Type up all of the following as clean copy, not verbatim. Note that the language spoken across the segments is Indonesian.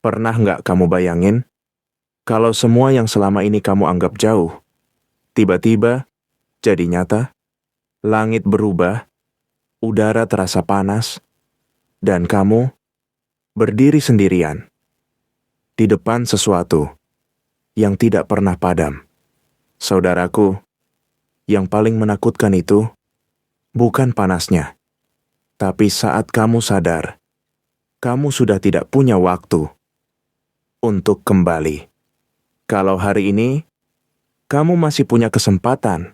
Pernah nggak kamu bayangin, kalau semua yang selama ini kamu anggap jauh, tiba-tiba jadi nyata? Langit berubah, udara terasa panas, dan kamu berdiri sendirian di depan sesuatu yang tidak pernah padam. Saudaraku, yang paling menakutkan itu bukan panasnya, tapi saat kamu sadar, kamu sudah tidak punya waktu untuk kembali. Kalau hari ini kamu masih punya kesempatan,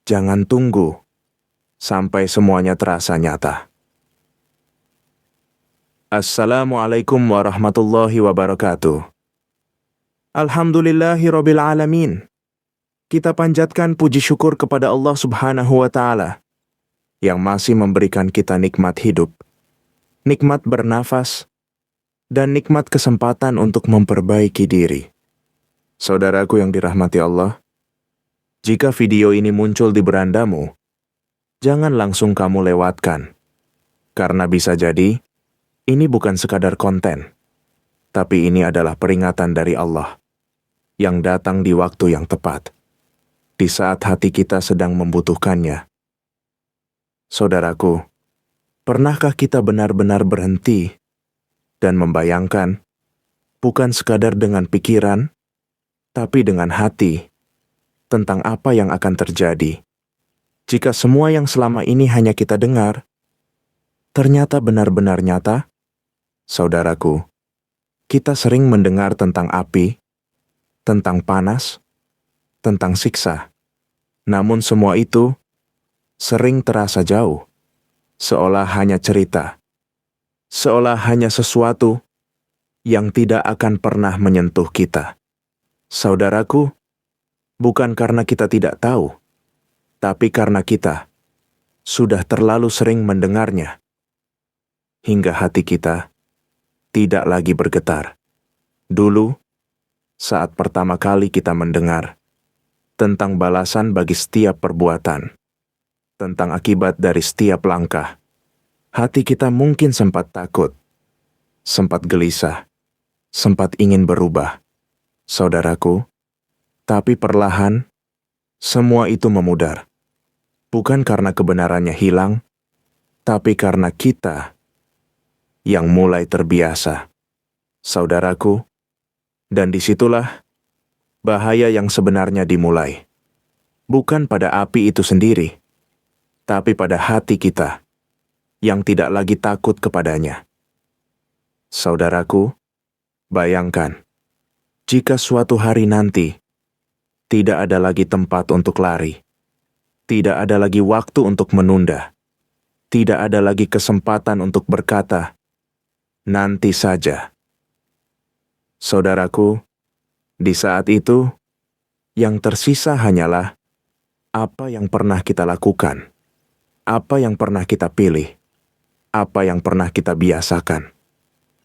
jangan tunggu sampai semuanya terasa nyata. Assalamualaikum warahmatullahi wabarakatuh. Alhamdulillahirabbil alamin. Kita panjatkan puji syukur kepada Allah Subhanahu wa Ta'ala yang masih memberikan kita nikmat hidup, nikmat bernafas, dan nikmat kesempatan untuk memperbaiki diri. Saudaraku yang dirahmati Allah, jika video ini muncul di berandamu, jangan langsung kamu lewatkan, karena bisa jadi ini bukan sekadar konten, tapi ini adalah peringatan dari Allah yang datang di waktu yang tepat, di saat hati kita sedang membutuhkannya. Saudaraku, pernahkah kita benar-benar berhenti dan membayangkan, bukan sekadar dengan pikiran, tapi dengan hati, tentang apa yang akan terjadi jika semua yang selama ini hanya kita dengar, ternyata benar-benar nyata? Saudaraku, kita sering mendengar tentang api, tentang panas, tentang siksa. Namun semua itu sering terasa jauh, seolah hanya cerita, seolah hanya sesuatu yang tidak akan pernah menyentuh kita. Saudaraku, bukan karena kita tidak tahu, tapi karena kita sudah terlalu sering mendengarnya, hingga hati kita tidak lagi bergetar. Dulu, saat pertama kali kita mendengar tentang balasan bagi setiap perbuatan, tentang akibat dari setiap langkah, hati kita mungkin sempat takut, sempat gelisah, sempat ingin berubah. Saudaraku, tapi perlahan, semua itu memudar. Bukan karena kebenarannya hilang, tapi karena kita yang mulai terbiasa. Saudaraku, dan disitulah bahaya yang sebenarnya dimulai. Bukan pada api itu sendiri, tapi pada hati kita yang tidak lagi takut kepadanya. Saudaraku, bayangkan, jika suatu hari nanti tidak ada lagi tempat untuk lari, tidak ada lagi waktu untuk menunda, tidak ada lagi kesempatan untuk berkata, nanti saja. Saudaraku, di saat itu, yang tersisa hanyalah apa yang pernah kita lakukan, apa yang pernah kita pilih, apa yang pernah kita biasakan.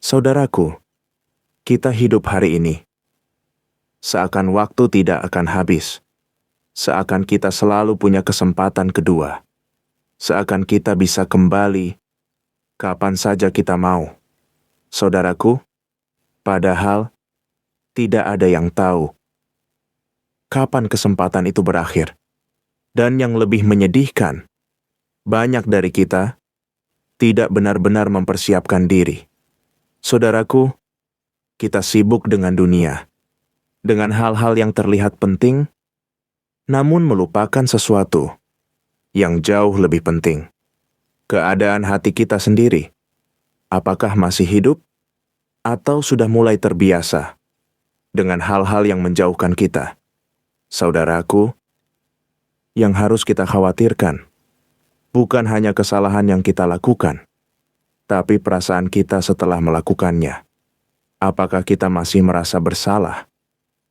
Saudaraku, kita hidup hari ini seakan waktu tidak akan habis, seakan kita selalu punya kesempatan kedua, seakan kita bisa kembali kapan saja kita mau. Saudaraku, padahal tidak ada yang tahu kapan kesempatan itu berakhir. Dan yang lebih menyedihkan, banyak dari kita tidak benar-benar mempersiapkan diri. Saudaraku, kita sibuk dengan dunia, dengan hal-hal yang terlihat penting, namun melupakan sesuatu yang jauh lebih penting. Keadaan hati kita sendiri. Apakah masih hidup? Atau sudah mulai terbiasa dengan hal-hal yang menjauhkan kita? Saudaraku, yang harus kita khawatirkan bukan hanya kesalahan yang kita lakukan, tapi perasaan kita setelah melakukannya. Apakah kita masih merasa bersalah?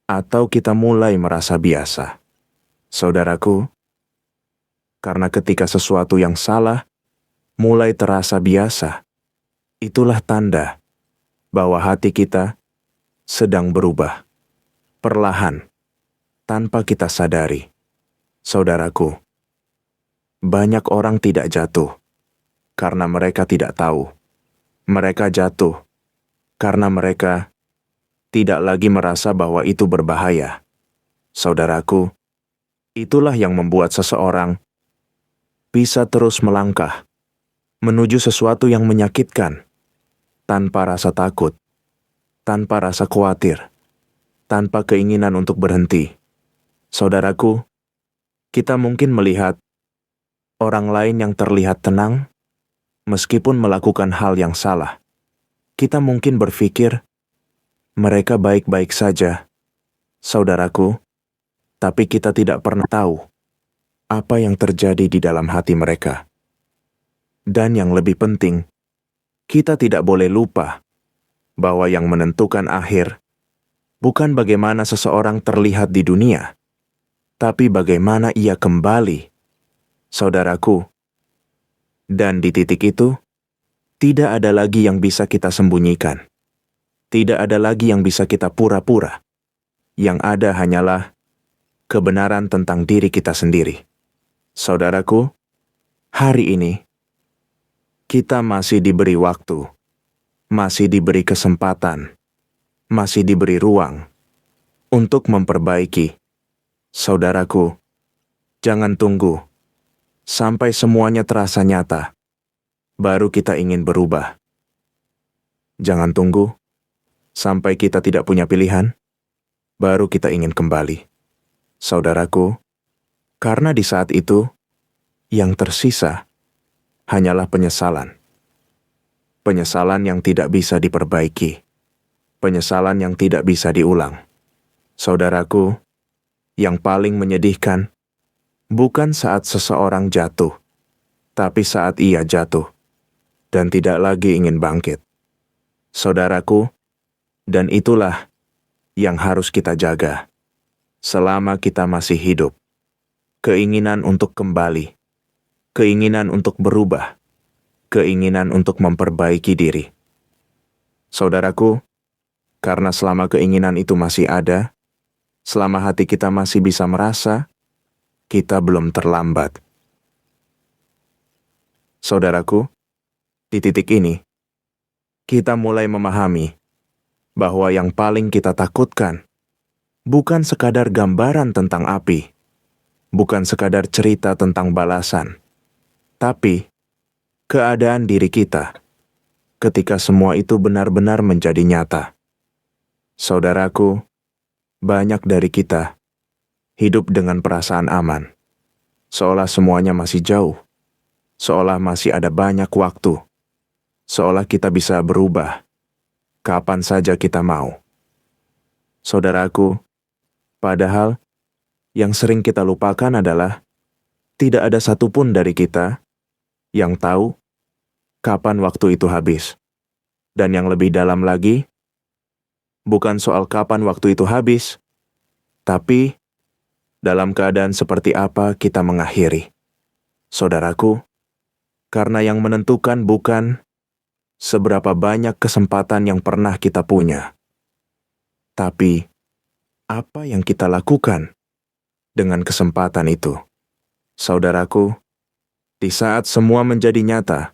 Atau kita mulai merasa biasa? Saudaraku, karena ketika sesuatu yang salah mulai terasa biasa, itulah tanda bahwa hati kita sedang berubah, perlahan, tanpa kita sadari. Saudaraku, banyak orang tidak jatuh karena mereka tidak tahu. Mereka jatuh karena mereka tidak lagi merasa bahwa itu berbahaya. Saudaraku, itulah yang membuat seseorang bisa terus melangkah menuju sesuatu yang menyakitkan tanpa rasa takut, tanpa rasa khawatir, tanpa keinginan untuk berhenti. Saudaraku, kita mungkin melihat orang lain yang terlihat tenang meskipun melakukan hal yang salah. Kita mungkin berpikir mereka baik-baik saja, saudaraku, tapi kita tidak pernah tahu apa yang terjadi di dalam hati mereka. Dan yang lebih penting, kita tidak boleh lupa bahwa yang menentukan akhir bukan bagaimana seseorang terlihat di dunia, tapi bagaimana ia kembali, saudaraku. Dan di titik itu, tidak ada lagi yang bisa kita sembunyikan. Tidak ada lagi yang bisa kita pura-pura. Yang ada hanyalah kebenaran tentang diri kita sendiri. Saudaraku, hari ini, kita masih diberi waktu, masih diberi kesempatan, masih diberi ruang untuk memperbaiki. Saudaraku, jangan tunggu sampai semuanya terasa nyata, baru kita ingin berubah. Jangan tunggu sampai kita tidak punya pilihan, baru kita ingin kembali. Saudaraku, karena di saat itu, yang tersisa hanyalah penyesalan. Penyesalan yang tidak bisa diperbaiki. Penyesalan yang tidak bisa diulang. Saudaraku, yang paling menyedihkan bukan saat seseorang jatuh, tapi saat ia jatuh dan tidak lagi ingin bangkit. Saudaraku, dan itulah yang harus kita jaga selama kita masih hidup. Keinginan untuk kembali, keinginan untuk berubah, keinginan untuk memperbaiki diri. Saudaraku, karena selama keinginan itu masih ada, selama hati kita masih bisa merasa, kita belum terlambat. Saudaraku, di titik ini, kita mulai memahami bahwa yang paling kita takutkan bukan sekadar gambaran tentang api, bukan sekadar cerita tentang balasan, tapi keadaan diri kita ketika semua itu benar-benar menjadi nyata. Saudaraku, banyak dari kita hidup dengan perasaan aman, seolah semuanya masih jauh, seolah masih ada banyak waktu, seolah kita bisa berubah kapan saja kita mau. Saudaraku, padahal yang sering kita lupakan adalah tidak ada satupun dari kita yang tahu kapan waktu itu habis. Dan yang lebih dalam lagi, bukan soal kapan waktu itu habis, tapi dalam keadaan seperti apa kita mengakhiri. Saudaraku, karena yang menentukan bukan seberapa banyak kesempatan yang pernah kita punya, tapi apa yang kita lakukan dengan kesempatan itu. Saudaraku, di saat semua menjadi nyata,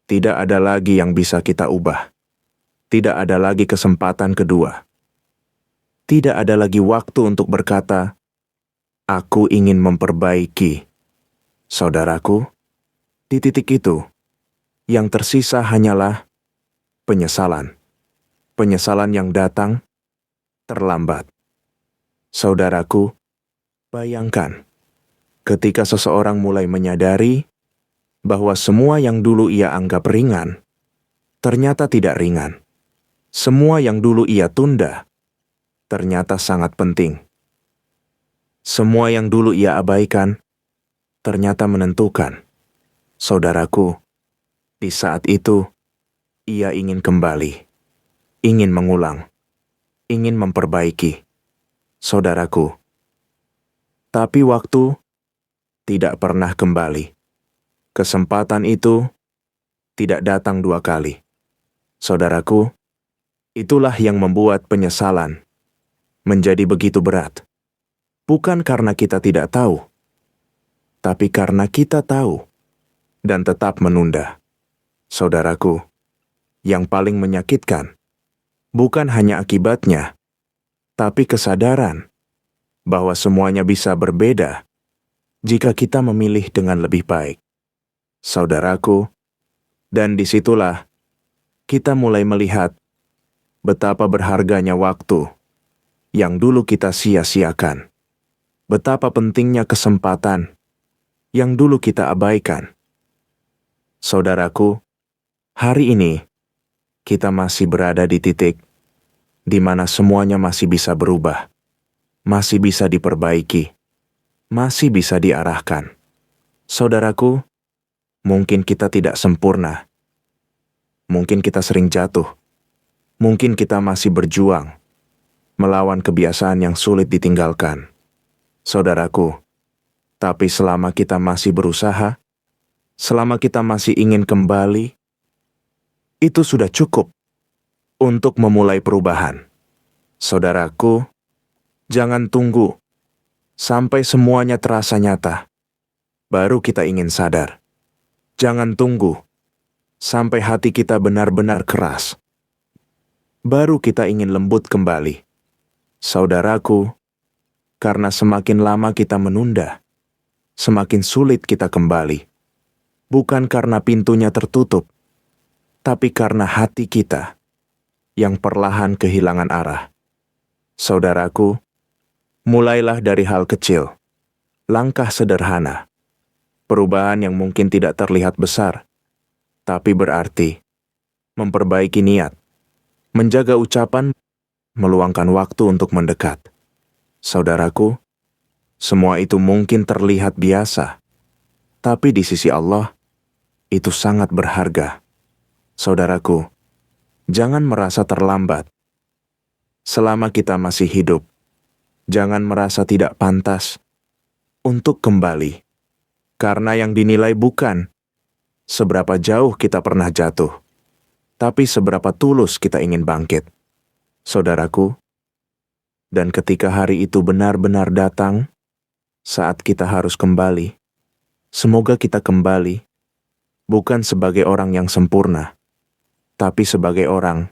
tidak ada lagi yang bisa kita ubah. Tidak ada lagi kesempatan kedua. Tidak ada lagi waktu untuk berkata, "Aku ingin memperbaiki." Saudaraku, di titik itu, yang tersisa hanyalah penyesalan. Penyesalan yang datang terlambat. Saudaraku, bayangkan ketika seseorang mulai menyadari bahwa semua yang dulu ia anggap ringan, ternyata tidak ringan. Semua yang dulu ia tunda, ternyata sangat penting. Semua yang dulu ia abaikan, ternyata menentukan. Saudaraku, di saat itu, ia ingin kembali, ingin mengulang, ingin memperbaiki. Saudaraku, tapi waktu tidak pernah kembali. Kesempatan itu tidak datang dua kali. Saudaraku, itulah yang membuat penyesalan menjadi begitu berat. Bukan karena kita tidak tahu, tapi karena kita tahu dan tetap menunda. Saudaraku, yang paling menyakitkan Bukan hanya akibatnya, tapi kesadaran bahwa semuanya bisa berbeda jika kita memilih dengan lebih baik. Saudaraku, dan disitulah kita mulai melihat betapa berharganya waktu yang dulu kita sia-siakan. Betapa pentingnya kesempatan yang dulu kita abaikan. Saudaraku, hari ini kita masih berada di titik di mana semuanya masih bisa berubah, masih bisa diperbaiki, masih bisa diarahkan. Saudaraku, mungkin kita tidak sempurna. Mungkin kita sering jatuh. Mungkin kita masih berjuang melawan kebiasaan yang sulit ditinggalkan. Saudaraku, tapi selama kita masih berusaha, selama kita masih ingin kembali, itu sudah cukup untuk memulai perubahan. Saudaraku, jangan tunggu sampai semuanya terasa nyata, baru kita ingin sadar. Jangan tunggu sampai hati kita benar-benar keras, baru kita ingin lembut kembali. Saudaraku, karena semakin lama kita menunda, semakin sulit kita kembali. Bukan karena pintunya tertutup, tapi karena hati kita yang perlahan kehilangan arah. Saudaraku, mulailah dari hal kecil, langkah sederhana, perubahan yang mungkin tidak terlihat besar, tapi berarti memperbaiki niat, menjaga ucapan, meluangkan waktu untuk mendekat. Saudaraku, semua itu mungkin terlihat biasa, tapi di sisi Allah, itu sangat berharga. Saudaraku, jangan merasa terlambat. Selama kita masih hidup, jangan merasa tidak pantas untuk kembali. Karena yang dinilai bukan seberapa jauh kita pernah jatuh, tapi seberapa tulus kita ingin bangkit. Saudaraku, dan ketika hari itu benar-benar datang, saat kita harus kembali, semoga kita kembali bukan sebagai orang yang sempurna, tapi sebagai orang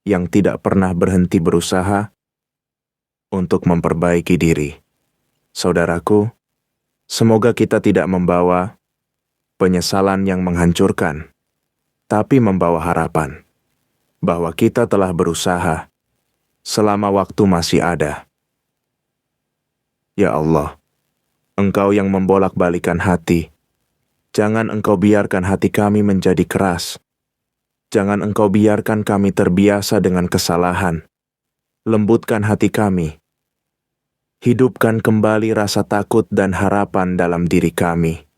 yang tidak pernah berhenti berusaha untuk memperbaiki diri. Saudaraku, semoga kita tidak membawa penyesalan yang menghancurkan, tapi membawa harapan bahwa kita telah berusaha selama waktu masih ada. Ya Allah, Engkau yang membolak-balikan hati, jangan Engkau biarkan hati kami menjadi keras. Jangan Engkau biarkan kami terbiasa dengan kesalahan. Lembutkan hati kami. Hidupkan kembali rasa takut dan harapan dalam diri kami.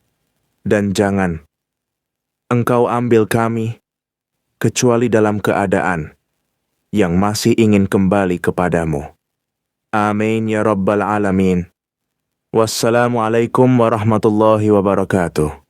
Dan jangan Engkau ambil kami, kecuali dalam keadaan yang masih ingin kembali kepadamu. Amin ya Rabbal Alamin. Wassalamualaikum warahmatullahi wabarakatuh.